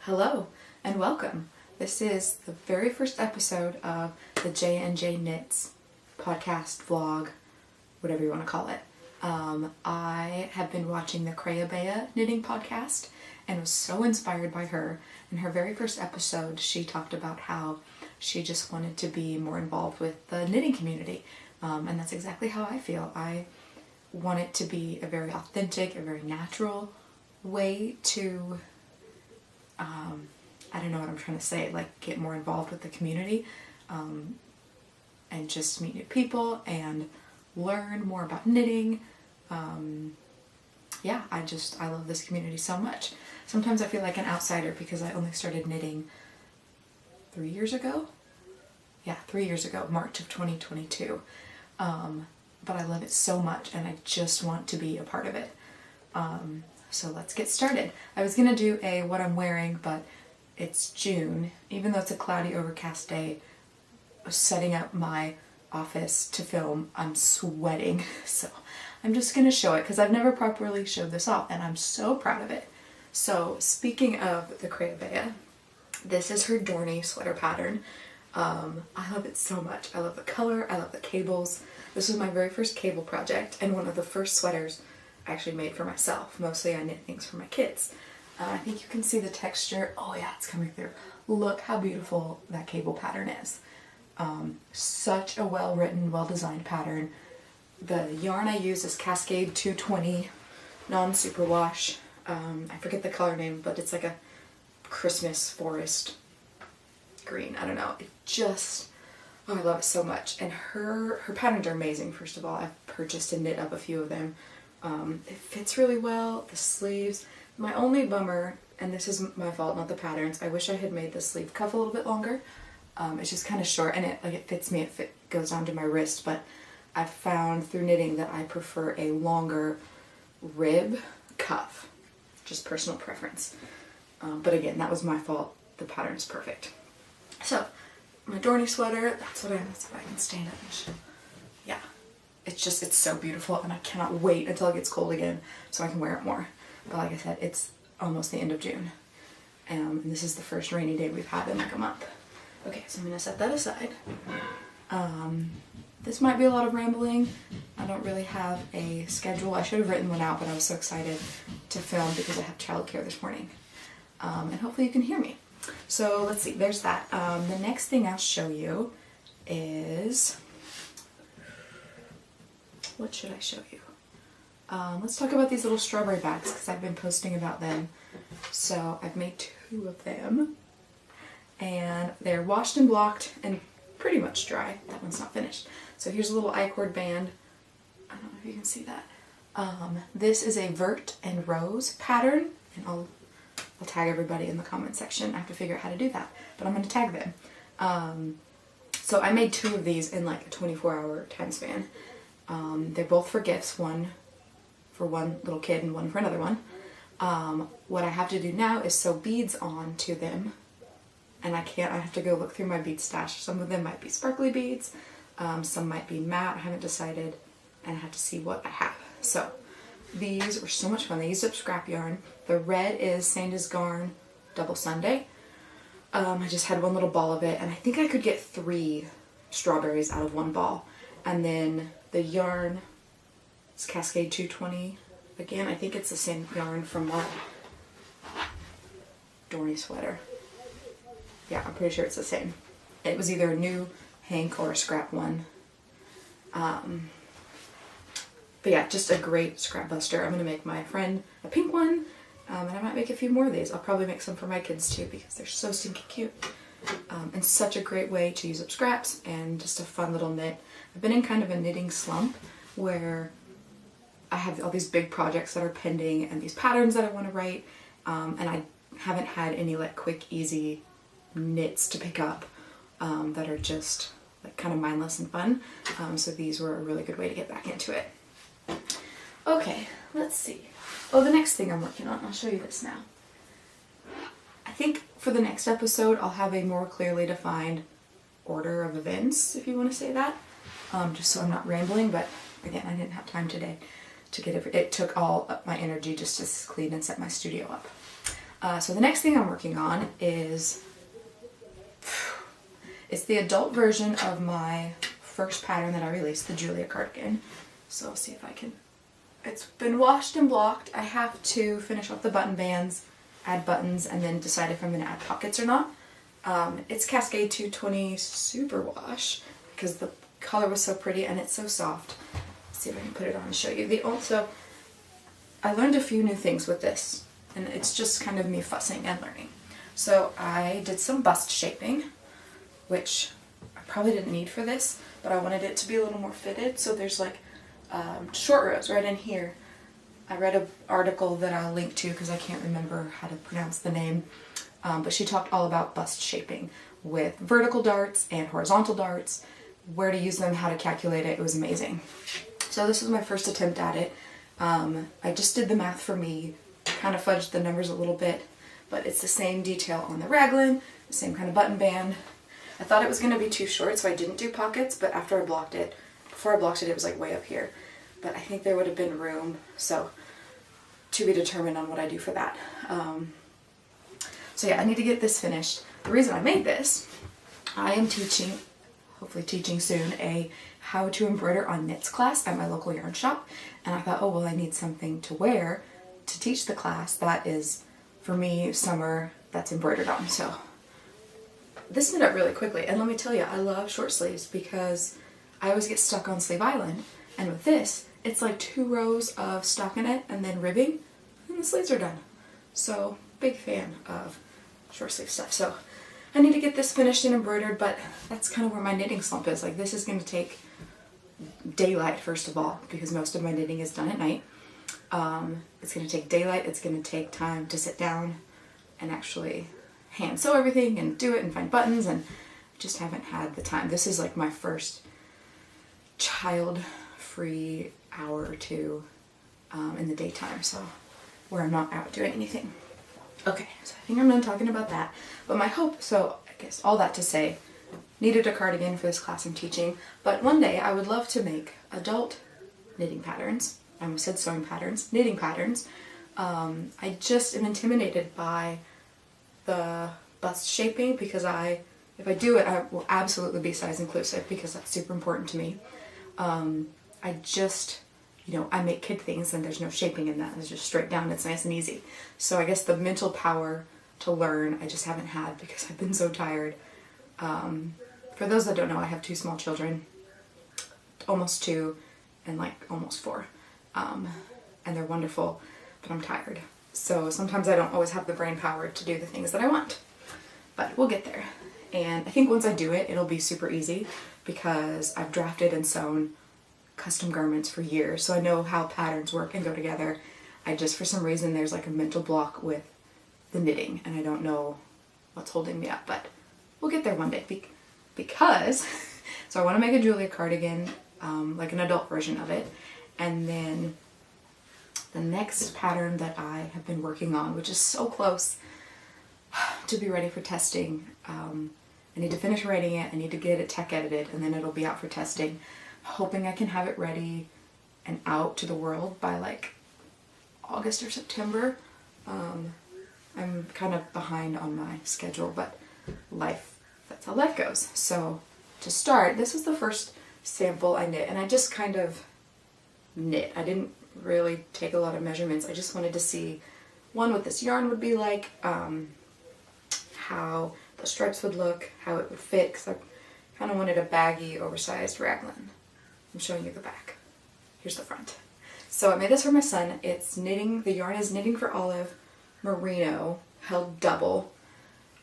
Hello and welcome. This is the very first episode of the J&J Knits podcast, vlog, whatever you want to call it. I have been watching the Creabea knitting podcast and was so inspired by her. In her very first episode, she talked about how she just wanted to be more involved with the knitting community. And that's exactly how I feel. I want it to be a very authentic, a very natural way to I don't know what I'm trying to say, like get more involved with the community, and just meet new people and learn more about knitting. Yeah, I love this community so much. Sometimes I feel like an outsider because I only started knitting 3 years ago. Yeah, 3 years ago, March of 2022. But I love it so much and I just want to be a part of it. So let's get started. I was gonna do a what I'm wearing, but it's June. Even though it's a cloudy, overcast day, setting up my office to film, I'm sweating. So I'm just gonna show it because I've never properly showed this off and I'm so proud of it. So speaking of the Creabea, this is her Dorney sweater pattern. I love it so much. I love the color, I love the cables. This was my very first cable project and one of the first sweaters I actually made for myself. Mostly I knit things for my kids. I think you can see the texture. Oh yeah, it's coming through. Look how beautiful that cable pattern is. Such a well-written, well-designed pattern. The yarn I use is Cascade 220 non-superwash. I forget the color name, but it's like a Christmas forest green. I don't know. It just, oh, I love it so much. And her patterns are amazing, first of all. I've purchased and knit up a few of them. It fits really well, the sleeves. My only bummer, and this is my fault, not the patterns, I wish I had made the sleeve cuff a little bit longer. It's just kind of short and it fits me, it goes down to my wrist, but I've found through knitting that I prefer a longer rib cuff. Just personal preference. But again, that was my fault. The pattern is perfect. So, my Dorney sweater, that's what if I can stand up and show. Yeah. It's so beautiful and I cannot wait until it gets cold again so I can wear it more. But like I said, it's almost the end of June. And this is the first rainy day we've had in like a month. Okay, so I'm gonna set that aside. This might be a lot of rambling. I don't really have a schedule. I should have written one out, but I was so excited to film because I have childcare this morning. And hopefully you can hear me. So let's see, there's that. The next thing I'll show you is, what should I show you? Let's talk about these little strawberry bags because I've been posting about them. So I've made 2 of them and they're washed and blocked and pretty much dry. That one's not finished. So here's a little I-cord band. I don't know if you can see that. This is a Vert and Rose pattern, and I'll tag everybody in the comment section. I have to figure out how to do that, but I'm going to tag them. So I made 2 of these in like a 24-hour time span. They're both for gifts, one for one little kid and one for another one. What I have to do now is sew beads on to them, and I have to go look through my bead stash. Some of them might be sparkly beads, some might be matte, I haven't decided, and I have to see what I have. So these were so much fun. They used up scrap yarn. The red is Sanda's Garn Double Sunday. I just had one little ball of it, and I think I could get 3 strawberries out of one ball. And then the yarn is Cascade 220. Again, I think it's the same yarn from my Dorney sweater. Yeah, I'm pretty sure it's the same. It was either a new hank or a scrap one. But yeah, just a great scrap buster. I'm going to make my friend a pink one, and I might make a few more of these. I'll probably make some for my kids too because they're so stinky cute. And such a great way to use up scraps and just a fun little knit. I've been in kind of a knitting slump where I have all these big projects that are pending and these patterns that I want to write, and I haven't had any like quick, easy knits to pick up that are just like kind of mindless and fun. So these were a really good way to get back into it. Okay, let's see. Oh, the next thing I'm working on, I'll show you this now. I think for the next episode, I'll have a more clearly defined order of events, if you want to say that. Just so I'm not rambling, but again, I didn't have time today to get it took all my energy just to clean and set my studio up. So the next thing I'm working on is, it's the adult version of my first pattern that I released, the Julia cardigan. So I'll see if I can, it's been washed and blocked. I have to finish off the button bands, add buttons, and then decide if I'm going to add pockets or not. It's Cascade 220 Super Wash because the color was so pretty and it's so soft. Let's see if I can put it on and show you. Also, I learned a few new things with this, and it's just kind of me fussing and learning. So I did some bust shaping, which I probably didn't need for this, but I wanted it to be a little more fitted. So there's like short rows right in here. I read an article that I'll link to because I can't remember how to pronounce the name, but she talked all about bust shaping with vertical darts and horizontal darts, where to use them, how to calculate it. It was amazing. So this was my first attempt at it. I just did the math for me, kind of fudged the numbers a little bit, but it's the same detail on the raglan, the same kind of button band. I thought it was going to be too short, so I didn't do pockets, but after I blocked it, before I blocked it, it was like way up here. But I think there would have been room, so to be determined on what I do for that. So yeah, I need to get this finished. The reason I made this, I am teaching, hopefully teaching soon, a how to embroider on knits class at my local yarn shop. And I thought, oh, well, I need something to wear to teach the class that is, for me, summer, that's embroidered on. So this knit up really quickly, and let me tell you, I love short sleeves because I always get stuck on Sleeve Island, and with this, it's like 2 rows of stockinette and then ribbing, and the sleeves are done. So, big fan of short sleeve stuff. So, I need to get this finished and embroidered, but that's kind of where my knitting slump is. Like, this is going to take daylight, first of all, because most of my knitting is done at night. It's going to take daylight, it's going to take time to sit down and actually hand sew everything and do it and find buttons, and I just haven't had the time. This is like my first child-free hour or two in the daytime, so where I'm not out doing anything. Okay, so I think I'm done talking about that. But my hope, so I guess all that to say, needed a cardigan for this class I'm teaching, but one day I would love to make adult knitting patterns. I almost said sewing patterns, knitting patterns. I just am intimidated by the bust shaping because if I do it, I will absolutely be size inclusive because that's super important to me. I just, I make kid things and there's no shaping in that. It's just straight down. It's nice and easy. So I guess the mental power to learn I just haven't had because I've been so tired. For those that don't know, I have 2 small children, almost 2 and like almost 4. And they're wonderful, but I'm tired. So sometimes I don't always have the brain power to do the things that I want, but we'll get there. And I think once I do it, it'll be super easy because I've drafted and sewn custom garments for years. So I know how patterns work and go together. I just, for some reason, there's like a mental block with the knitting and I don't know what's holding me up, but we'll get there one day because, so I want to make a Julia cardigan, like an adult version of it. And then the next pattern that I have been working on, which is so close to be ready for testing. I need to finish writing it, I need to get it tech edited, and then it'll be out for testing. Hoping I can have it ready and out to the world by like August or September. I'm kind of behind on my schedule, but life, that's how life goes. So to start, this was the first sample I knit, and I just kind of knit. I didn't really take a lot of measurements. I just wanted to see, one, what this yarn would be like, how the stripes would look, how it would fit, because I kind of wanted a baggy, oversized raglan. I'm showing you the back. Here's the front. So I made this for my son. It's knitting, the yarn is Knitting for Olive Merino, held double.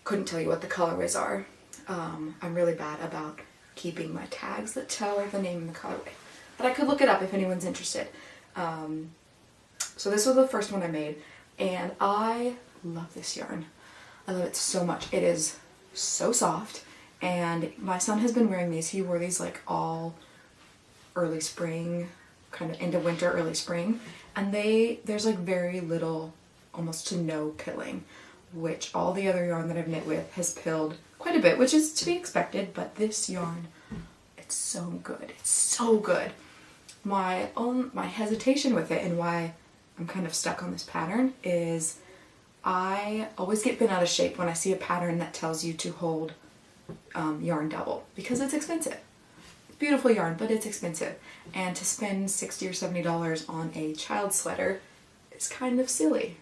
Couldn't tell you what the colorways are. I'm really bad about keeping my tags that tell the name and the colorway. But I could look it up if anyone's interested. So this was the first one I made, and I love this yarn. I love it so much. It is so soft, and my son has been wearing these. He wore these like all early spring, kind of into winter, early spring, and there's like very little, almost to no pilling, which all the other yarn that I've knit with has pilled quite a bit, which is to be expected, but this yarn, it's so good. It's so good. My hesitation with it and why I'm kind of stuck on this pattern is I always get bent out of shape when I see a pattern that tells you to hold yarn double because it's expensive. Beautiful yarn, but it's expensive. And to spend $60 or $70 on a child sweater is kind of silly.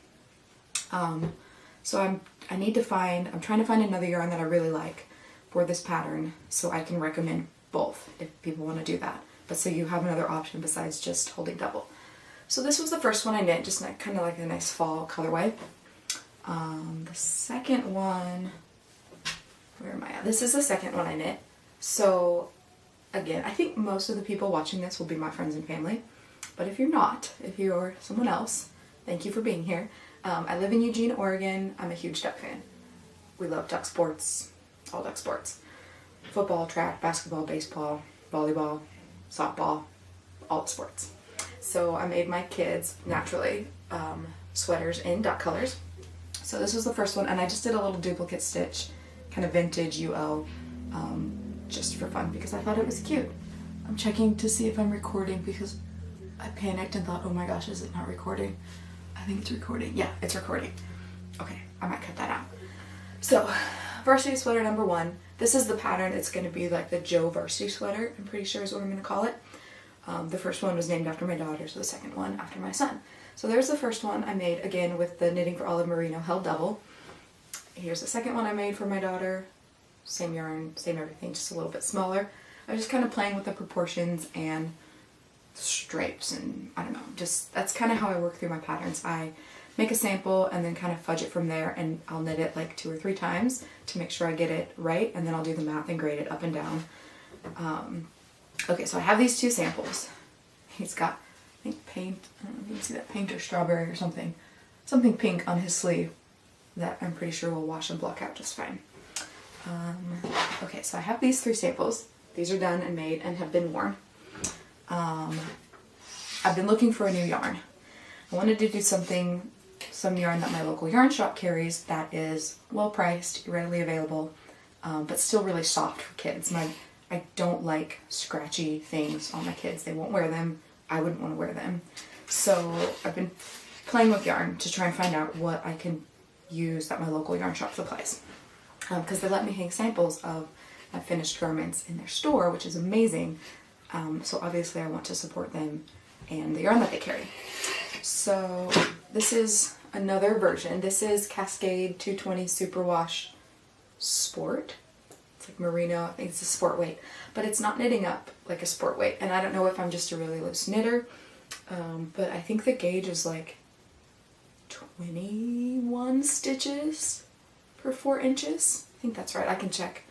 So I'm trying to find another yarn that I really like for this pattern so I can recommend both if people want to do that. But so you have another option besides just holding double. So this was the first one I knit, just kind of like a nice fall colorway. The second one, where am I at? This is the second one I knit. So again, I think most of the people watching this will be my friends and family. But if you're not, if you're someone else, thank you for being here. I live in Eugene, Oregon. I'm a huge duck fan. We love duck sports, all duck sports. Football, track, basketball, baseball, volleyball, softball, all the sports. So I made my kids, naturally, sweaters in duck colors. So this was the first one, and I just did a little duplicate stitch, kind of vintage UO, just for fun because I thought it was cute. I'm checking to see if I'm recording because I panicked and thought, oh my gosh, is it not recording? I think it's recording. Yeah, it's recording. Okay, I might cut that out. So, varsity sweater number 1. This is the pattern. It's going to be like the Joe varsity sweater, I'm pretty sure is what I'm going to call it. The first one was named after my daughter, so the second one after my son. So there's the first one I made, again, with the Knitting for Olive Merino held double. Here's the second one I made for my daughter. Same yarn, same everything, just a little bit smaller. I was just kind of playing with the proportions and stripes and I don't know, just that's kind of how I work through my patterns. I make a sample and then kind of fudge it from there, and I'll knit it like 2 or 3 times to make sure I get it right, and then I'll do the math and grade it up and down. Okay, so I have these 2 samples. He's got, I think, paint, I don't know if you can see that, paint or strawberry or something pink on his sleeve that I'm pretty sure will wash and block out just fine. Okay, so I have these 3 samples. These are done and made and have been worn. I've been looking for a new yarn. I wanted to do some yarn that my local yarn shop carries that is well priced, readily available, but still really soft for kids. I don't like scratchy things on my kids. They won't wear them. I wouldn't want to wear them. So I've been playing with yarn to try and find out what I can use that my local yarn shop supplies. Because they let me hang samples of my finished garments in their store, which is amazing. So obviously I want to support them and the yarn that they carry. So this is another version. This is Cascade 220 Superwash Sport. It's like merino, I think it's a sport weight, but it's not knitting up like a sport weight. And I don't know if I'm just a really loose knitter, but I think the gauge is like 21 stitches per 4 inches. I think that's right. I can check.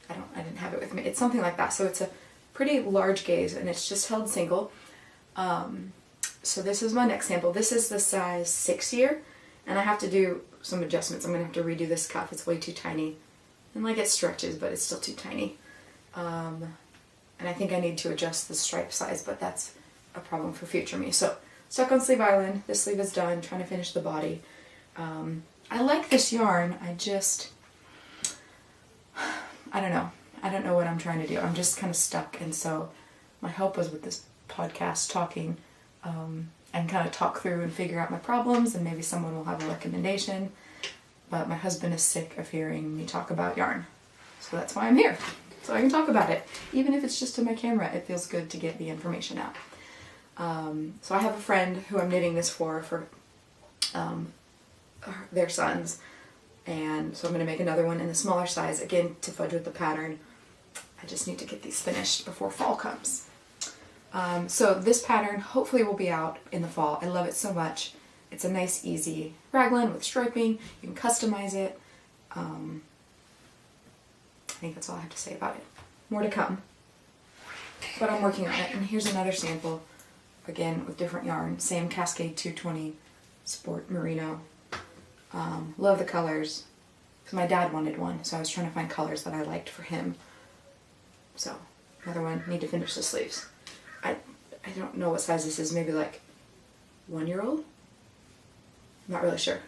I didn't have it with me. It's something like that. So it's a pretty large gauge and it's just held single. So this is my next sample. This is the size 6 year, and I have to do some adjustments. I'm gonna have to redo this cuff. It's way too tiny. And like it stretches, but it's still too tiny. And I think I need to adjust the stripe size, but that's a problem for future me. So stuck on Sleeve Island. This sleeve is done, trying to finish the body. I like this yarn. I don't know. I don't know what I'm trying to do. I'm just kind of stuck. And so my hope was with this podcast talking and kind of talk through and figure out my problems, and maybe someone will have a recommendation. But my husband is sick of hearing me talk about yarn. So that's why I'm here. So I can talk about it. Even if it's just to my camera, it feels good to get the information out. So I have a friend who I'm knitting this for their sons. And so I'm going to make another one in the smaller size, again, to fudge with the pattern. I just need to get these finished before fall comes. So this pattern hopefully will be out in the fall. I love it so much. It's a nice, easy raglan with striping. You can customize it. I think that's all I have to say about it. More to come. But I'm working on it. And here's another sample, again, with different yarn. Same Cascade 220 Sport Merino. Love the colors. Because my dad wanted one, so I was trying to find colors that I liked for him. So, another one. Need to finish the sleeves. I don't know what size this is. Maybe like 1-year-old? I'm not really sure.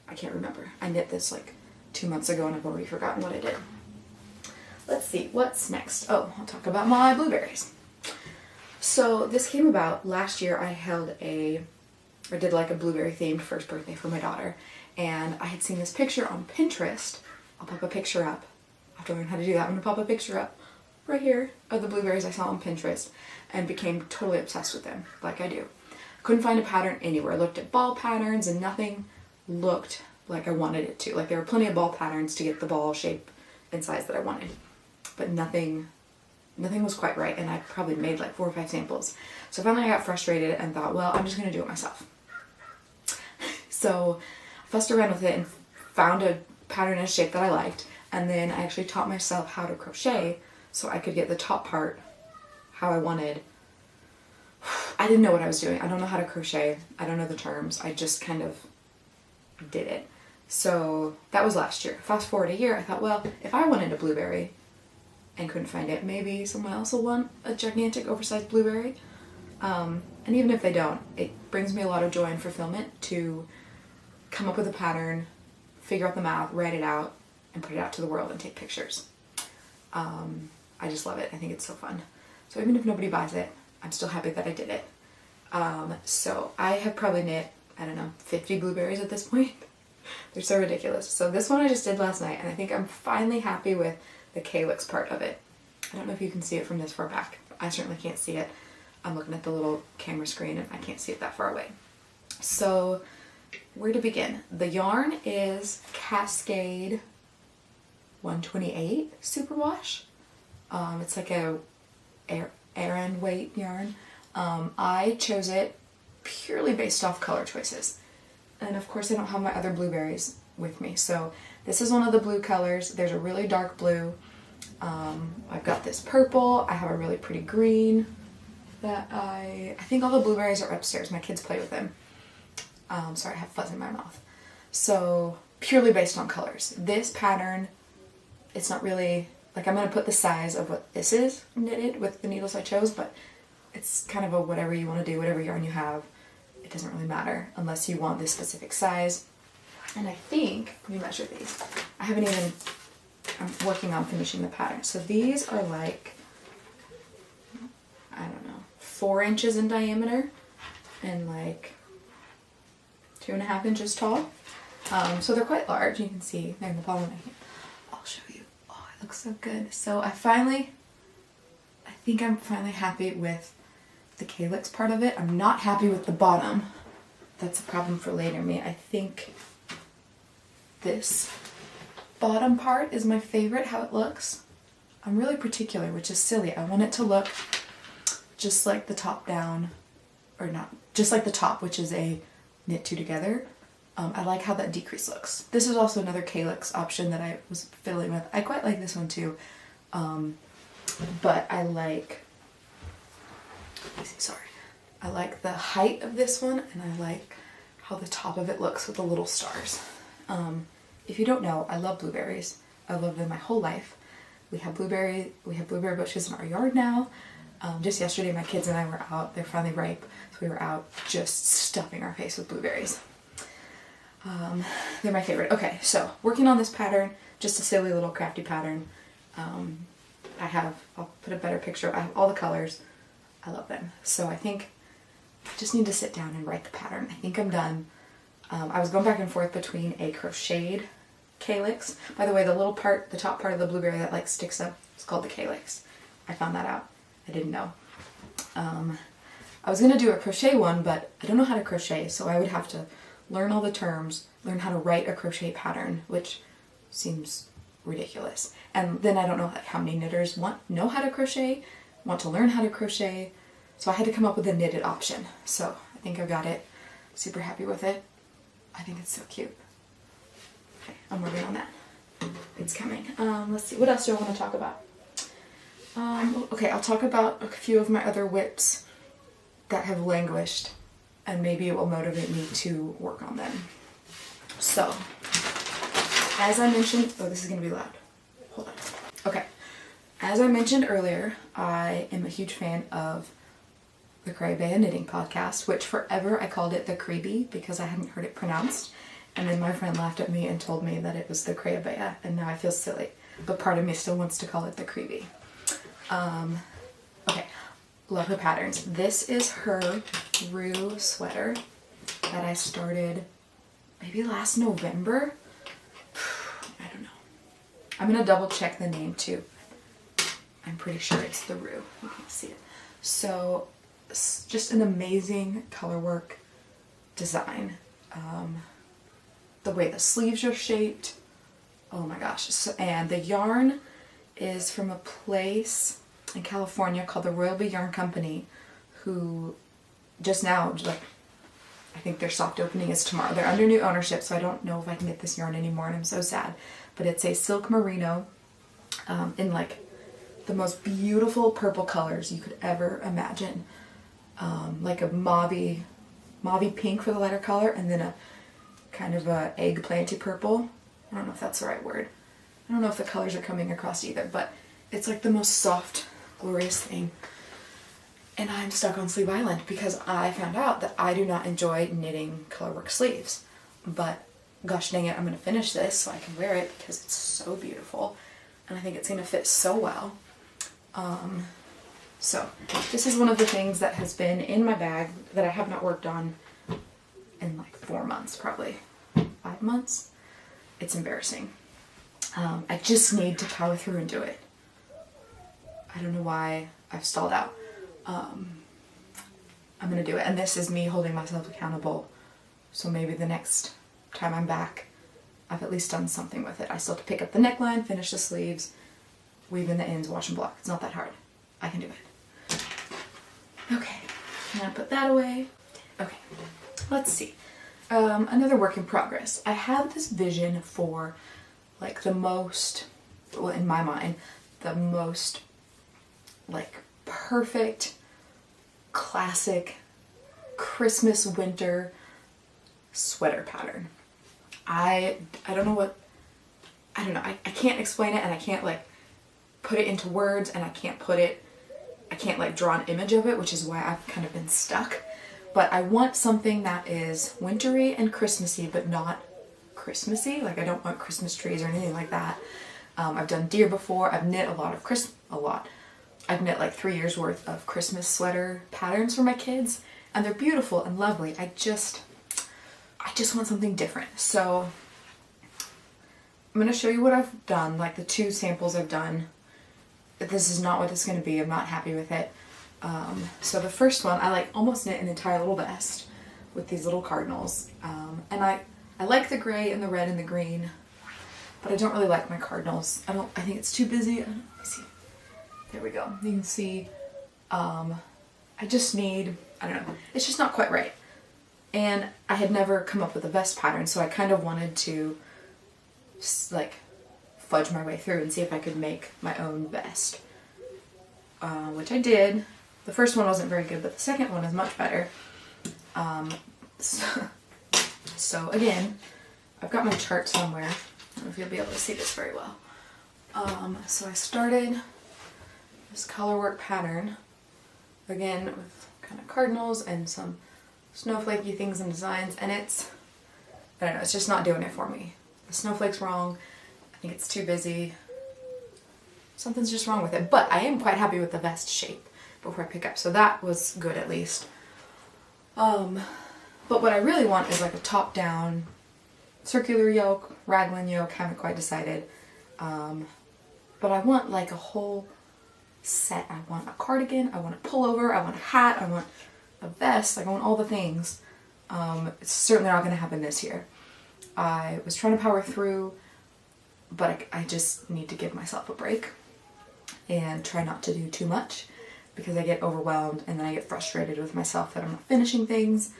I can't remember. I knit this like 2 months ago and I've already forgotten what I did. Let's see, what's next? Oh, I'll talk about my blueberries. So this came about last year. I did like a blueberry themed first birthday for my daughter, and I had seen this picture on Pinterest. I'll pop a picture up. I have to learn how to do that. I'm gonna pop a picture up right here of the blueberries I saw on Pinterest and became totally obsessed with them, like I do. Couldn't find a pattern anywhere. I looked at ball patterns and nothing looked like I wanted it to. Like there were plenty of ball patterns to get the ball shape and size that I wanted, but nothing was quite right, and I probably made like 4 or 5 samples. So finally I got frustrated and thought, well, I'm just gonna do it myself. So I fussed around with it and found a pattern and a shape that I liked, and then I actually taught myself how to crochet so I could get the top part how I wanted. I didn't know what I was doing. I don't know how to crochet. I don't know the terms. I just kind of did it. So that was last year. Fast forward a year, I thought, well, if I wanted a blueberry and couldn't find it, maybe someone else will want a gigantic oversized blueberry. And even if they don't, it brings me a lot of joy and fulfillment to come up with a pattern, figure out the math, write it out, and put it out to the world and take pictures. I just love it. I think it's so fun. So even if nobody buys it, I'm still happy that I did it. So I have probably knit, I don't know, 50 blueberries at this point. They're so ridiculous. So this one I just did last night, and I think I'm finally happy with the calyx part of it. I don't know if you can see it from this far back. I certainly can't see it. I'm looking at the little camera screen and I can't see it that far away. So where to begin? The yarn is Cascade 128 Superwash. It's like a Aran weight yarn. I chose it purely based off color choices. And of course I don't have my other blueberries with me. So this is one of the blue colors. There's a really dark blue. I've got this purple. I have a really pretty green that I think all the blueberries are upstairs. My kids play with them. Sorry, I have fuzz in my mouth. So purely based on colors. This pattern, it's not really, like I'm going to put the size of what this is knitted with the needles I chose, but it's kind of a whatever you want to do, whatever yarn you have. It doesn't really matter unless you want this specific size. And I think, let me measure these. I'm working on finishing the pattern. So these are like, I don't know, 4 inches in diameter and like 2.5 inches tall. So they're quite large. You can see they're in the palm of my hand. I'll show you. Oh, it looks so good. So I think I'm finally happy with the calyx part of it. I'm not happy with the bottom. That's a problem for later me. I think this bottom part is my favorite, how it looks. I'm really particular, which is silly. I want it to look just like the top down, or not, just like the top, which is a knit 2 together. I like how that decrease looks. This is also another calyx option that I was fiddling with. I quite like this one too, but I like, I like the height of this one, and I like how the top of it looks with the little stars. If you don't know, I love blueberries. I've loved them my whole life. We have blueberry bushes in our yard now. Just yesterday my kids and I were out. They're finally ripe, so we were out just stuffing our face with blueberries. They're my favorite. Okay, so working on this pattern, just a silly little crafty pattern. I'll put a better picture. I have all the colors. I love them. So I think I just need to sit down and write the pattern. I think I'm done. I was going back and forth between a crocheted calyx. By the way, the little part, the top part of the blueberry that like sticks up, is called the calyx. I found that out. I didn't know. I was going to do a crochet one, but I don't know how to crochet, so I would have to learn all the terms, learn how to write a crochet pattern, which seems ridiculous. And then I don't know like how many knitters know how to crochet, want to learn how to crochet, so I had to come up with a knitted option. So I think I got it. Super happy with it. I think it's so cute. Okay, I'm working on that. It's coming. Let's see, what else do I want to talk about? Okay, I'll talk about a few of my other whips that have languished, and maybe it will motivate me to work on them. So, as I mentioned, oh, this is going to be loud. Hold on. Okay, as I mentioned earlier, I am a huge fan of the Crayabea Knitting Podcast, which forever I called it the Creeby because I hadn't heard it pronounced. And then my friend laughed at me and told me that it was the Crayabea, and now I feel silly. But part of me still wants to call it the Creeby. Okay, love her patterns. This is her Rue sweater that I started maybe last November. I don't know. I'm gonna double check the name too. I'm pretty sure it's the Rue. You can see it. So it's just an amazing color work design. The way the sleeves are shaped. Oh my gosh. So, and the yarn is from a place in California called the Royal Bee Yarn Company, who just now, like, I think their soft opening is tomorrow. They're under new ownership, so I don't know if I can get this yarn anymore, and I'm so sad. But it's a silk merino in like the most beautiful purple colors you could ever imagine. Like a mauvey pink for the lighter color, and then a kind of a eggplanty purple. I don't know if that's the right word. I don't know if the colors are coming across either, but it's like the most soft, glorious thing. And I'm stuck on Sleeve Island because I found out that I do not enjoy knitting colorwork sleeves. But gosh dang it, I'm going to finish this so I can wear it because it's so beautiful. And I think it's going to fit so well. So this is one of the things that has been in my bag that I have not worked on in like 4 months, probably 5 months. It's embarrassing. I just need to power through and do it. I don't know why I've stalled out. I'm gonna do it, and this is me holding myself accountable, so maybe the next time I'm back I've at least done something with it. I still have to pick up the neckline, finish the sleeves, weave in the ends, wash and block. It's not that hard. I can do it. Okay, I'm gonna put that away. Okay, let's see. Another work in progress. I have this vision for like the most, well, in my mind, the most like perfect classic Christmas winter sweater pattern. I don't know what, I don't know, I can't explain it, and I can't like put it into words, and I can't like draw an image of it, which is why I've kind of been stuck. But I want something that is wintry and Christmassy, but not Christmassy. Like, I don't want Christmas trees or anything like that. I've done deer before. I've knit a lot. I've knit like 3 years worth of Christmas sweater patterns for my kids, and they're beautiful and lovely. I just want something different. So I'm going to show you what I've done, like the 2 samples I've done. This is not what it's going to be. I'm not happy with it. So the first one, I like almost knit an entire little vest with these little cardinals. And I like the gray and the red and the green, but I don't really like my cardinals. I think it's too busy. Let me see. There we go. You can see, I just need, I don't know, it's just not quite right. And I had never come up with a vest pattern, so I kind of wanted to like fudge my way through and see if I could make my own vest. Which I did. The first one wasn't very good, but the second one is much better. So again, I've got my chart somewhere. I don't know if you'll be able to see this very well. So I started this colorwork pattern, again with kind of cardinals and some snowflakey things and designs, and it's, I don't know, it's just not doing it for me. The snowflake's wrong. I think it's too busy. Something's just wrong with it, but I am quite happy with the vest shape before I pick up, so that was good at least. But what I really want is like a top-down circular yoke, raglan yoke, haven't quite decided. But I want like a whole set. I want a cardigan, I want a pullover, I want a hat, I want a vest, like I want all the things. It's certainly not going to happen this year. I was trying to power through, but I just need to give myself a break and try not to do too much, because I get overwhelmed and then I get frustrated with myself that I'm not finishing things.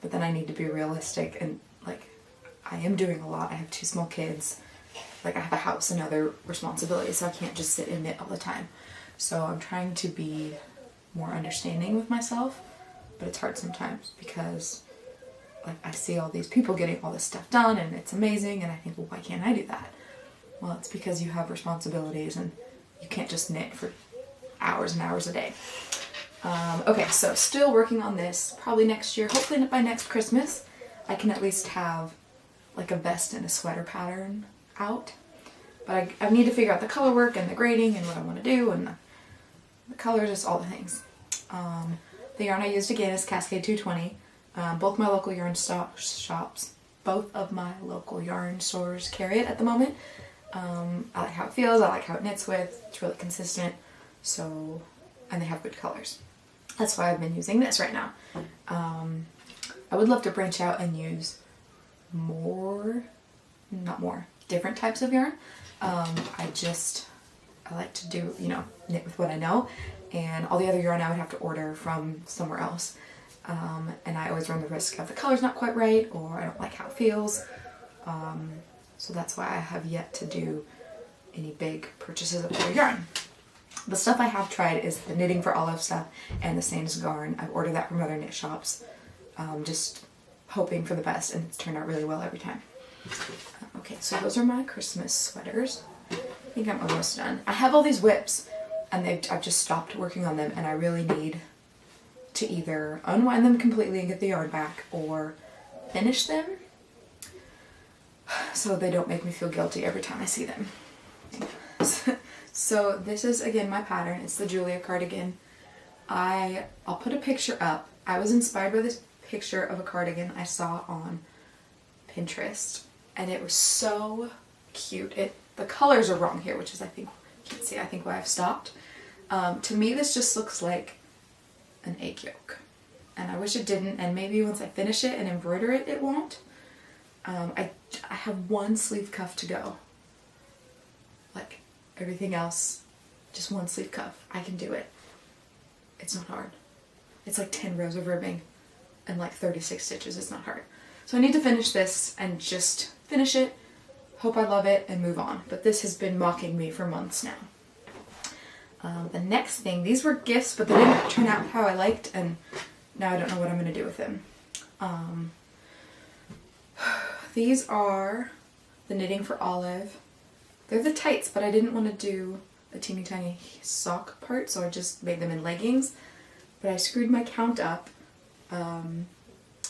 But then I need to be realistic, and like I am doing a lot. I have 2 small kids, like I have a house and other responsibilities, so I can't just sit and knit all the time. So I'm trying to be more understanding with myself, but it's hard sometimes because like I see all these people getting all this stuff done and it's amazing, and I think, well, why can't I do that? Well, it's because you have responsibilities and you can't just knit for hours and hours a day. Okay, so still working on this. Probably next year, hopefully by next Christmas, I can at least have like a vest and a sweater pattern out. But I need to figure out the color work and the grading and what I want to do, and the colors, just all the things. The yarn I used again is Cascade 220. Both my local yarn shops, both of my local yarn stores carry it at the moment. I like how it feels, I like how it knits with, it's really consistent, so, and they have good colors. That's why I've been using this right now. I would love to branch out and use different types of yarn. I like to do, knit with what I know, and all the other yarn I would have to order from somewhere else. And I always run the risk of the color's not quite right, or I don't like how it feels. So that's why I have yet to do any big purchases of other yarn. The stuff I have tried is the Knitting for Olive stuff and the Sands Garn. I've ordered that from other knit shops, just hoping for the best, and it's turned out really well every time. Okay, so those are my Christmas sweaters. I think I'm almost done. I have all these whips, and I've just stopped working on them, and I really need to either unwind them completely and get the yarn back, or finish them so they don't make me feel guilty every time I see them. So this is, again, my pattern. It's the Julia cardigan. I'll put a picture up. I was inspired by this picture of a cardigan I saw on Pinterest, and it was so cute. The colors are wrong here, which is, I think, you can't see, I think why I've stopped. To me, this just looks like an egg yolk, and I wish it didn't, and maybe once I finish it and embroider it, it won't. I have one sleeve cuff to go. Like everything else, just one sleeve cuff. I can do it. It's not hard. It's like 10 rows of ribbing and like 36 stitches. It's not hard. So I need to finish this and just finish it, hope I love it, and move on. But this has been mocking me for months now. The next thing, these were gifts, but they didn't turn out how I liked, and now I don't know what I'm going to do with them. These are the Knitting for Olive. They're the tights, but I didn't want to do a teeny tiny sock part, so I just made them in leggings. But I screwed my count up,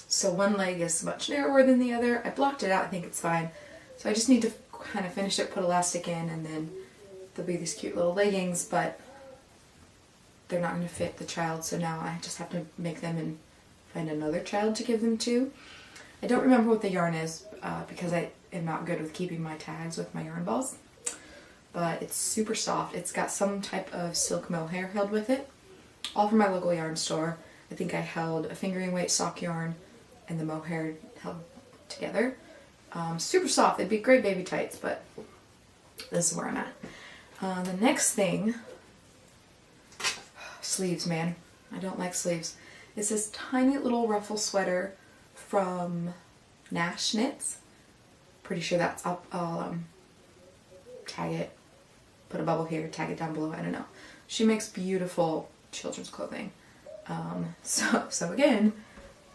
so one leg is much narrower than the other. I blocked it out, I think it's fine. So I just need to kind of finish it, put elastic in, and then there'll be these cute little leggings, but they're not going to fit the child, so now I just have to make them and find another child to give them to. I don't remember what the yarn is, because I am not good with keeping my tags with my yarn balls, but it's super soft. It's got some type of silk mohair held with it, all from my local yarn store. I think I held a fingering weight sock yarn and the mohair held together. Super soft. They'd be great baby tights, but this is where I'm at. The next thing, sleeves, man. I don't like sleeves. It's this tiny little ruffle sweater from Nash Knits. Pretty sure that's up. I'll tag it, put a bubble here, tag it down below, I don't know. She makes beautiful children's clothing. So again,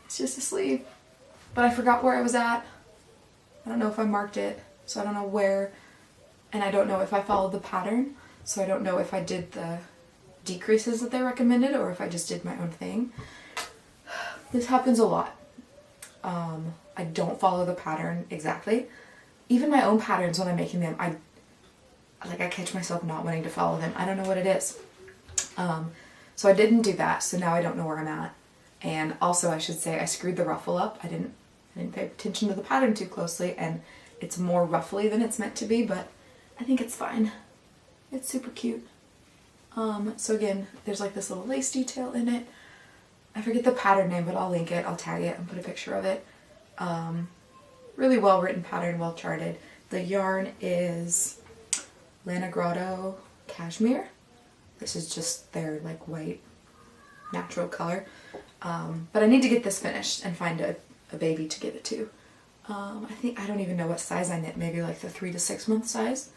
it's just a sleeve, but I forgot where I was at. I don't know if I marked it, so I don't know where, and I don't know if I followed the pattern, so I don't know if I did the decreases that they recommended or if I just did my own thing. This happens a lot. I don't follow the pattern exactly. Even my own patterns when I'm making them, I catch myself not wanting to follow them. I don't know what it is. So I didn't do that, so now I don't know where I'm at. And also I should say I screwed the ruffle up. I didn't pay attention to the pattern too closely, and it's more ruffly than it's meant to be, but I think it's fine. It's super cute. So again, there's like this little lace detail in it. I forget the pattern name, but I'll link it, I'll tag it and put a picture of it. Really well written pattern, well charted. The yarn is Lana Grotto Cashmere. This is just their like white natural color. But I need to get this finished and find a baby to give it to. I don't even know what size I knit, maybe like the 3 to 6 month size.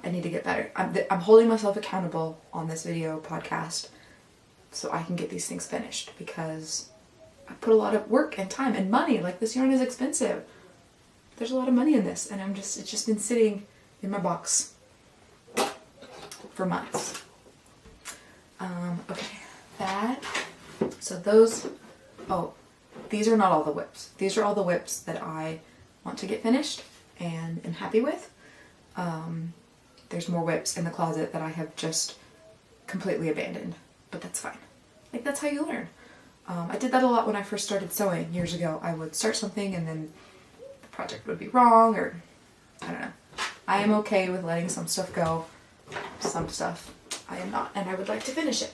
I need to get better. I'm holding myself accountable on this video podcast so I can get these things finished, because I put a lot of work and time and money. Like, this yarn is expensive. There's a lot of money in this, and it's just been sitting in my box for months. Okay, so those, these are not all the whips. These are all the whips that I want to get finished and am happy with. There's more whips in the closet that I have just completely abandoned, but that's fine. Like, that's how you learn. I did that a lot when I first started sewing years ago. I would start something and then the project would be wrong, or I don't know. I am okay with letting some stuff go. Some stuff I am not, and I would like to finish it.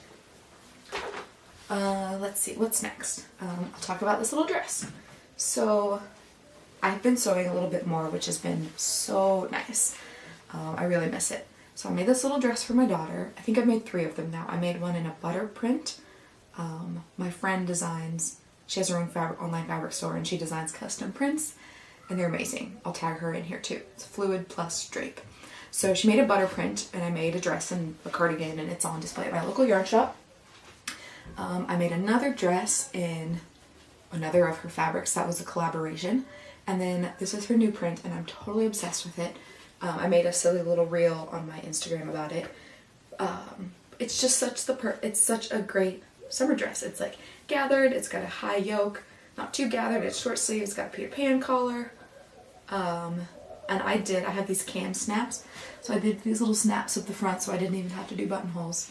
Let's see, what's next? I'll talk about this little dress. So I've been sewing a little bit more, which has been so nice. I really miss it. So I made this little dress for my daughter. I think I've made 3 of them now. I made one in a butter print. My friend designs, she has her own online fabric store, and she designs custom prints, and they're amazing. I'll tag her in here too. It's fluid plus drape. So she made a butter print, and I made a dress and a cardigan, and it's on display at my local yarn shop. I made another dress in another of her fabrics. That was a collaboration. And then this is her new print, and I'm totally obsessed with it. I made a silly little reel on my Instagram about it. It's just it's such a great summer dress. It's like gathered, it's got a high yoke, not too gathered, it's short sleeves, it's got a Peter Pan collar. And I have these cam snaps. So I did these little snaps at the front, so I didn't even have to do buttonholes.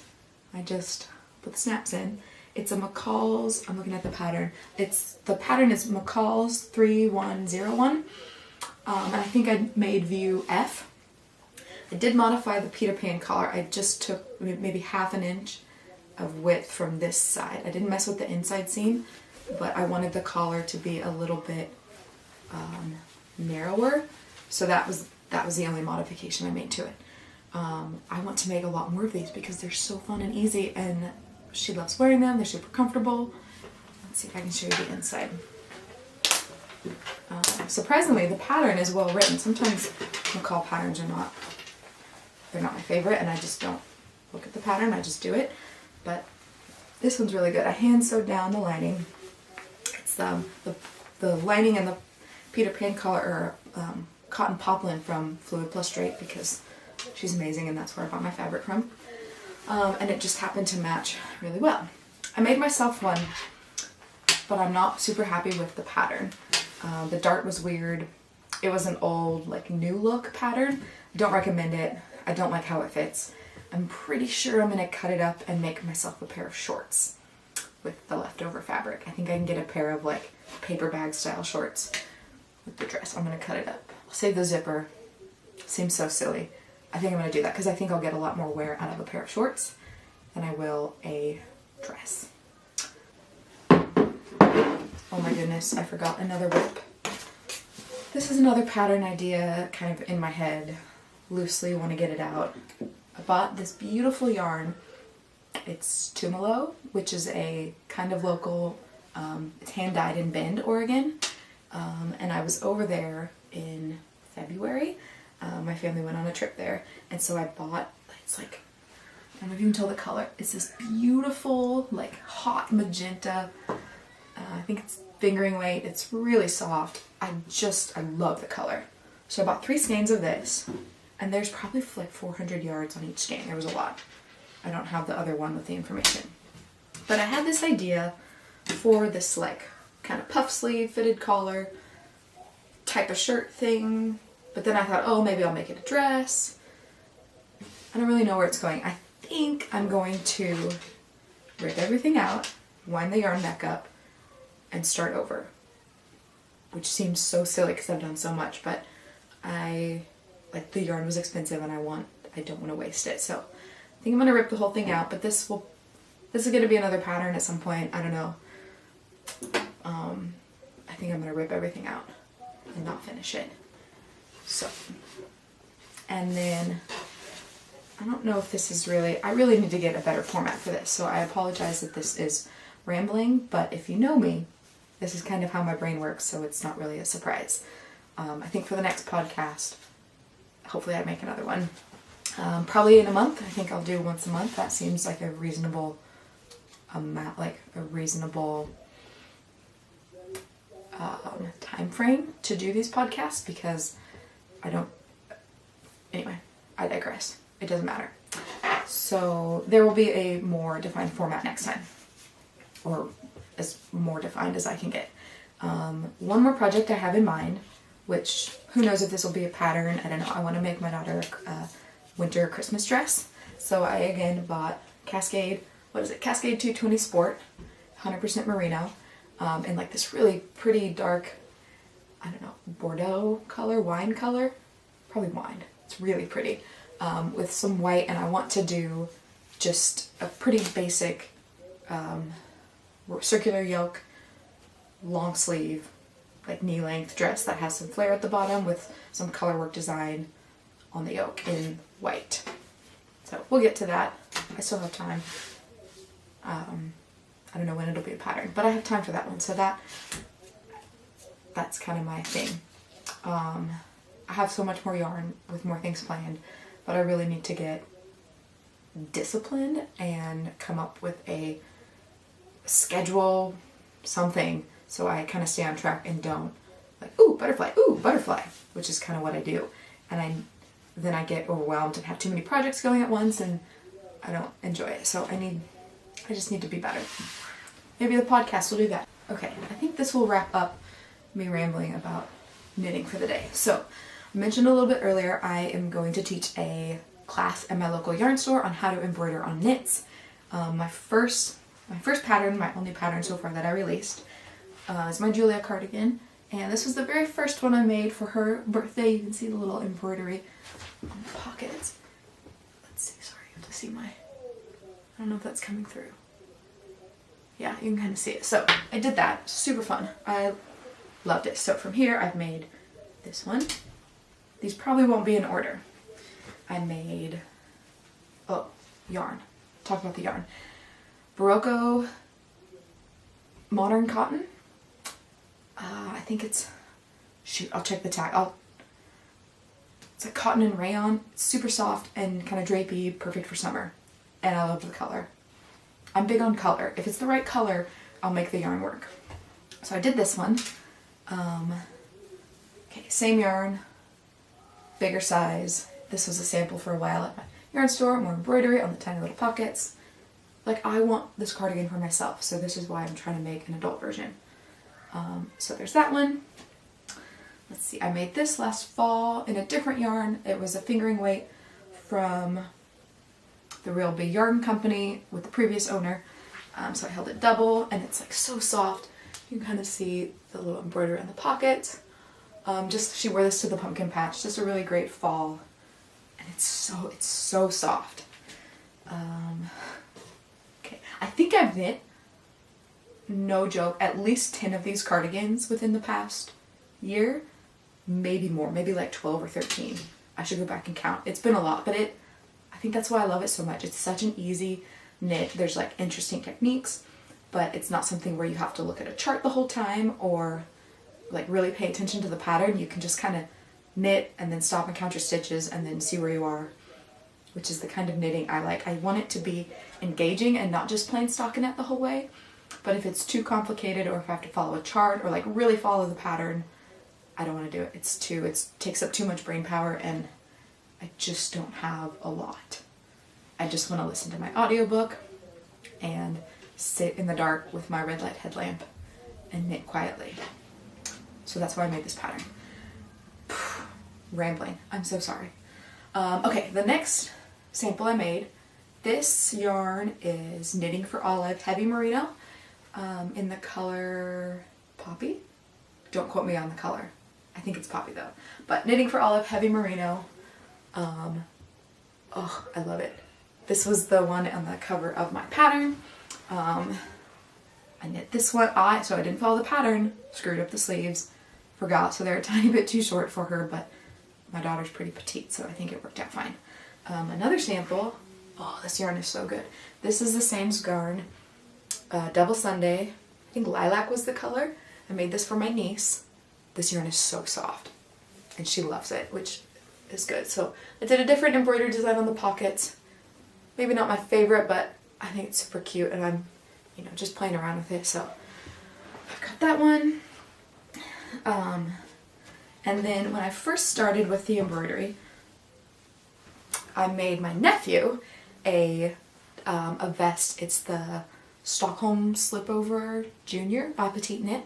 I just put the snaps in. It's a McCall's, I'm looking at the pattern. The pattern is McCall's 3101. And I think I made view F. I did modify the Peter Pan collar. I just took maybe ½ an inch of width from this side. I didn't mess with the inside seam, but I wanted the collar to be a little bit narrower. So that was the only modification I made to it. I want to make a lot more of these because they're so fun and easy, and she loves wearing them. They're super comfortable. Let's see if I can show you the inside. Surprisingly, the pattern is well written. Sometimes McCall patterns they're not my favorite, and I just don't look at the pattern, I just do it. But this one's really good. I hand sewed down the lining. It's the lining and the Peter Pan collar are cotton poplin from Fluid Plus Drape, because she's amazing and that's where I bought my fabric from. And it just happened to match really well. I made myself one, but I'm not super happy with the pattern. The dart was weird. It was an old, like, new look pattern. I don't recommend it. I don't like how it fits. I'm pretty sure I'm gonna cut it up and make myself a pair of shorts with the leftover fabric. I think I can get a pair of, like, paper bag style shorts with the dress. I'm gonna cut it up. I'll save the zipper. Seems so silly. I think I'm gonna do that because I think I'll get a lot more wear out of a pair of shorts than I will a dress. Oh my goodness, I forgot another whip. This is another pattern idea kind of in my head. Loosely want to get it out. I bought this beautiful yarn. It's Tumalo, which is a kind of local, it's hand dyed in Bend, Oregon. And I was over there in February. My family went on a trip there, and so I bought, it's like, I don't know if you can tell the color. It's this beautiful, like, hot magenta. I think it's fingering weight. It's really soft. I love the color. So I bought 3 skeins of this, and there's probably like 400 yards on each skein. There was a lot. I don't have the other one with the information. But I had this idea for this, like, kind of puff sleeve, fitted collar type of shirt thing. But then I thought, oh, maybe I'll make it a dress. I don't really know where it's going. I think I'm going to rip everything out, wind the yarn back up, and start over. Which seems so silly because I've done so much, but the yarn was expensive and I don't want to waste it. So I think I'm going to rip the whole thing out, but this is going to be another pattern at some point. I don't know. I think I'm going to rip everything out and not finish it. So, and then I don't know if this is I really need to get a better format for this. So I apologize that this is rambling, but if you know me, this is kind of how my brain works, so it's not really a surprise. I think for the next podcast, hopefully I make another one. Probably in a month. I think I'll do once a month. That seems like a reasonable amount, like a reasonable time frame to do these podcasts, because anyway, I digress. It doesn't matter. So there will be a more defined format next time, or as more defined as I can get. One more project I have in mind, which who knows if this will be a pattern. I don't know. I want to make my daughter a winter Christmas dress. So I again bought Cascade 220 Sport. 100% merino, in like this really pretty dark, I don't know, Bordeaux color, wine color, probably wine. It's really pretty, with some white, and I want to do just a pretty basic circular yoke, long sleeve, like knee length dress that has some flare at the bottom with some color work design on the yoke in white. So we'll get to that. I still have time. I don't know when it'll be a pattern, but I have time for that one. So that's kind of my thing. I have so much more yarn with more things planned, but I really need to get disciplined and come up with a schedule, something, so I kind of stay on track and don't like, ooh, butterfly, which is kind of what I do. And then I get overwhelmed and have too many projects going at once, and I don't enjoy it. So I just need to be better. Maybe the podcast will do that. Okay, I think this will wrap up me rambling about knitting for the day. So I mentioned a little bit earlier, I am going to teach a class at my local yarn store on how to embroider on knits. My first pattern, my only pattern so far that I released, is my Julia cardigan, and this was the very first one I made for her birthday. You can see the little embroidery on the pockets. Let's see, sorry, you have to see I don't know if that's coming through. Yeah, you can kind of see it. So I did that, super fun. I loved it. So from here I've made this one. These probably won't be in order. I made, yarn. Talk about the yarn. Barocco Modern Cotton. I think it's, I'll check the tag. It's a cotton and rayon. It's super soft and kind of drapey, perfect for summer. And I love the color. I'm big on color. If it's the right color, I'll make the yarn work. So I did this one. Okay, same yarn, bigger size. This was a sample for a while at my yarn store, more embroidery on the tiny little pockets. Like, I want this cardigan for myself, so this is why I'm trying to make an adult version. So there's that one. Let's see, I made this last fall in a different yarn. It was a fingering weight from the Real Big Yarn Company with the previous owner. So I held it double, and it's like so soft. You can kind of see the little embroidery in the pocket. She wore this to the pumpkin patch. Just a really great fall, and it's so soft. Okay, I think I've knit, no joke, at least 10 of these cardigans within the past year, maybe more, maybe like 12 or 13. I should go back and count. It's been a lot, but I think that's why I love it so much. It's such an easy knit. There's like interesting techniques, but it's not something where you have to look at a chart the whole time or like really pay attention to the pattern. You can just kind of knit and then stop and count your stitches and then see where you are, which is the kind of knitting I like. I want it to be engaging and not just plain stockinette the whole way. But if it's too complicated, or if I have to follow a chart or like really follow the pattern, I don't want to do it. It takes up too much brain power, and I just don't have a lot. I just want to listen to my audiobook and sit in the dark with my red light headlamp and knit quietly. So that's why I made this pattern. Rambling. I'm so sorry. Okay, the next sample I made, this yarn is Knitting for Olive Heavy Merino, in the color Poppy. Don't quote me on the color. I think it's Poppy though. But Knitting for Olive Heavy Merino. I love it. This was the one on the cover of my pattern. I knit this one. So I didn't follow the pattern, screwed up the sleeves, forgot, so they're a tiny bit too short for her, but my daughter's pretty petite, so I think it worked out fine. Another sample. Oh, this yarn is so good. This is the same yarn, Double Sunday. I think lilac was the color. I made this for my niece. This yarn is so soft, and she loves it, which is good. So I did a different embroidery design on the pockets. Maybe not my favorite, but I think it's super cute, and I'm, just playing around with it. So I've got that one. And then when I first started with the embroidery, I made my nephew a vest. It's the Stockholm Slipover Junior Petite Knit.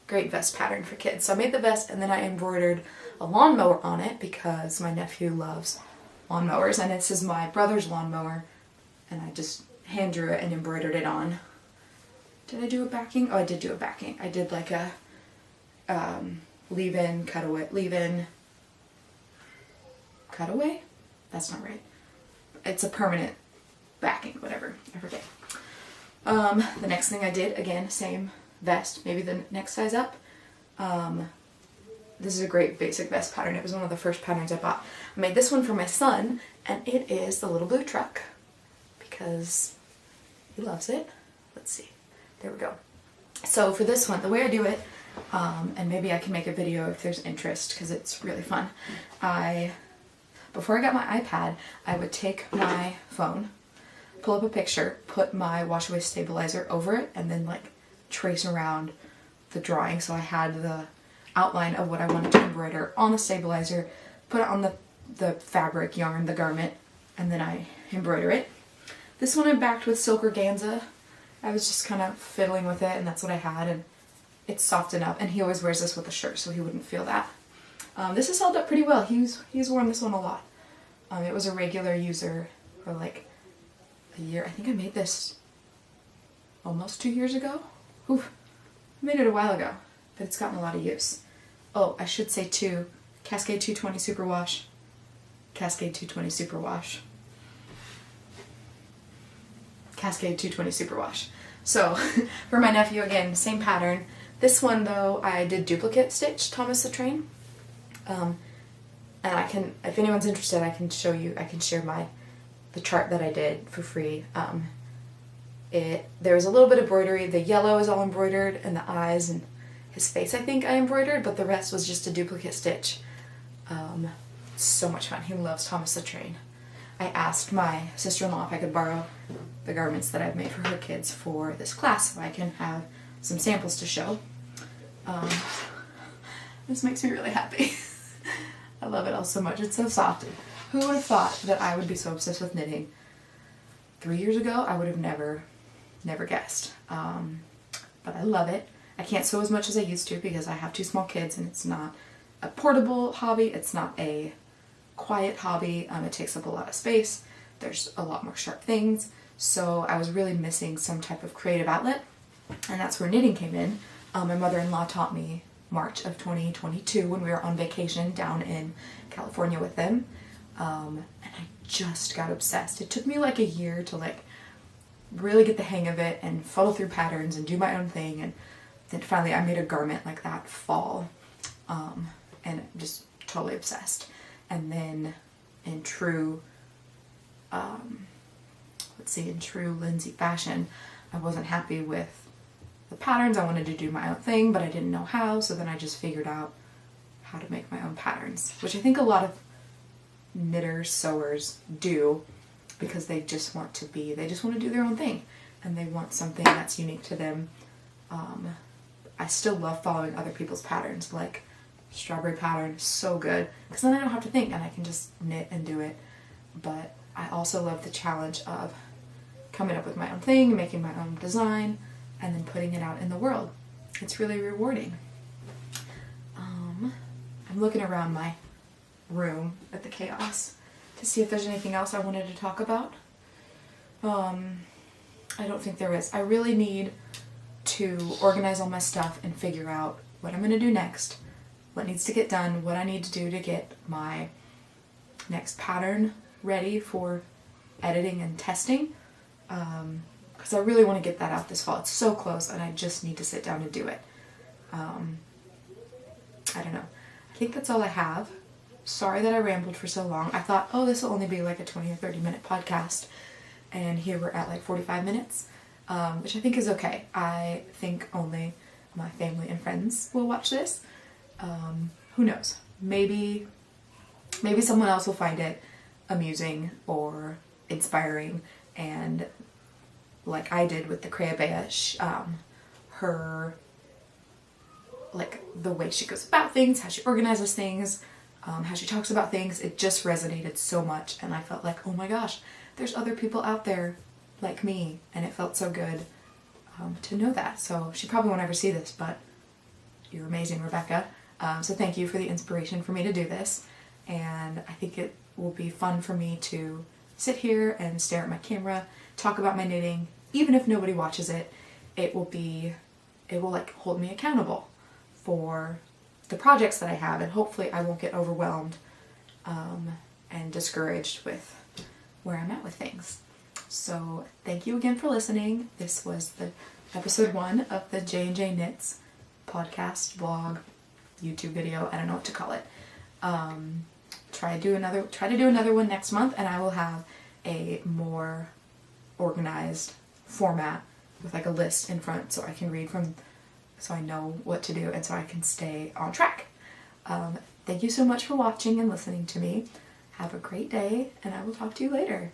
Great vest pattern for kids. So I made the vest, and then I embroidered a lawnmower on it because my nephew loves lawnmowers, and this is my brother's lawnmower, and I just hand drew it and embroidered it on. Did I do a backing? Oh, I did do a backing. I did like a leave-in, cutaway, leave-in, cutaway? That's not right. It's a permanent backing, whatever. I forget. The next thing I did, again, same vest, maybe the next size up. This is a great basic vest pattern. It was one of the first patterns I bought. I made this one for my son, and it is the little blue truck because he loves it. Let's see. There we go. So for this one, the way I do it, and maybe I can make a video if there's interest because it's really fun. Before I got my iPad, I would take my phone, pull up a picture, put my wash away stabilizer over it, and then like trace around the drawing. So I had the outline of what I wanted to embroider on the stabilizer, put it on the fabric, yarn, the garment, and then I embroider it. This one I backed with silk organza. I was just kind of fiddling with it, and that's what I had, and it's soft enough. And he always wears this with a shirt, so he wouldn't feel that. This has held up pretty well. He's worn this one a lot. It was a regular user for like a year. I think I made this almost 2 years ago. Oof, I made it a while ago, but it's gotten a lot of use. Oh, I should say too, Cascade 220 Superwash. Cascade 220 Superwash. Cascade 220 Superwash. So, for my nephew, again, same pattern. This one, though, I did duplicate stitch Thomas the Train. And I can, if anyone's interested, I can show you, I can share the chart that I did for free. There was a little bit of embroidery. The yellow is all embroidered, and the eyes and his face, I think I embroidered, but the rest was just a duplicate stitch. So much fun. He loves Thomas the Train. I asked my sister-in-law if I could borrow the garments that I've made for her kids for this class so I can have some samples to show. This makes me really happy. I love it all so much. It's so soft. Who would have thought that I would be so obsessed with knitting? 3 years ago, I would have never guessed. But I love it. I can't sew as much as I used to because I have 2 small kids and it's not a portable hobby. It's not a quiet hobby. It takes up a lot of space. There's a lot more sharp things. So I was really missing some type of creative outlet, and that's where knitting came in. My mother-in-law taught me March of 2022 when we were on vacation down in California with them. And I just got obsessed. It took me like a year to like really get the hang of it and fuddle through patterns and do my own thing. And then finally I made a garment like that fall, and just totally obsessed. And then in true, in true Lindsay fashion, I wasn't happy with the patterns. I wanted to do my own thing, but I didn't know how, so then I just figured out how to make my own patterns, which I think a lot of knitters, sewers do because they just want to do their own thing, and they want something that's unique to them. I still love following other people's patterns, like strawberry pattern, so good, because then I don't have to think and I can just knit and do it. But I also love the challenge of coming up with my own thing, making my own design, and then putting it out in the world. It's really rewarding. I'm looking around my room at the chaos to see if there's anything else I wanted to talk about. I don't think there is. I really need to organize all my stuff and figure out what I'm going to do next, what needs to get done, what I need to do to get my next pattern ready for editing and testing, because I really want to get that out this fall. It's so close and I just need to sit down and do it. I don't know. I think that's all I have. Sorry that I rambled for so long. I thought, oh, this will only be like a 20 or 30 minute podcast, and here we're at like 45 minutes, which I think is okay. I think only my family and friends will watch this. Who knows? Maybe someone else will find it amusing or inspiring, and like I did with the Creabea, her, like the way she goes about things, how she organizes things, how she talks about things, it just resonated so much, and I felt like, oh my gosh, there's other people out there like me, and it felt so good to know that. So she probably won't ever see this, but you're amazing, Rebecca. So thank you for the inspiration for me to do this, and I think it will be fun for me to sit here and stare at my camera, talk about my knitting, even if nobody watches it, it will like hold me accountable for the projects that I have, and hopefully I won't get overwhelmed and discouraged with where I'm at with things. So thank you again for listening. This was the episode 1 of the J&J Knits podcast, blog, YouTube video. I don't know what to call it. Try to do another one next month, and I will have a more organized format with like a list in front so I can read from, so I know what to do and so I can stay on track. Thank you so much for watching and listening to me. Have a great day, and I will talk to you later.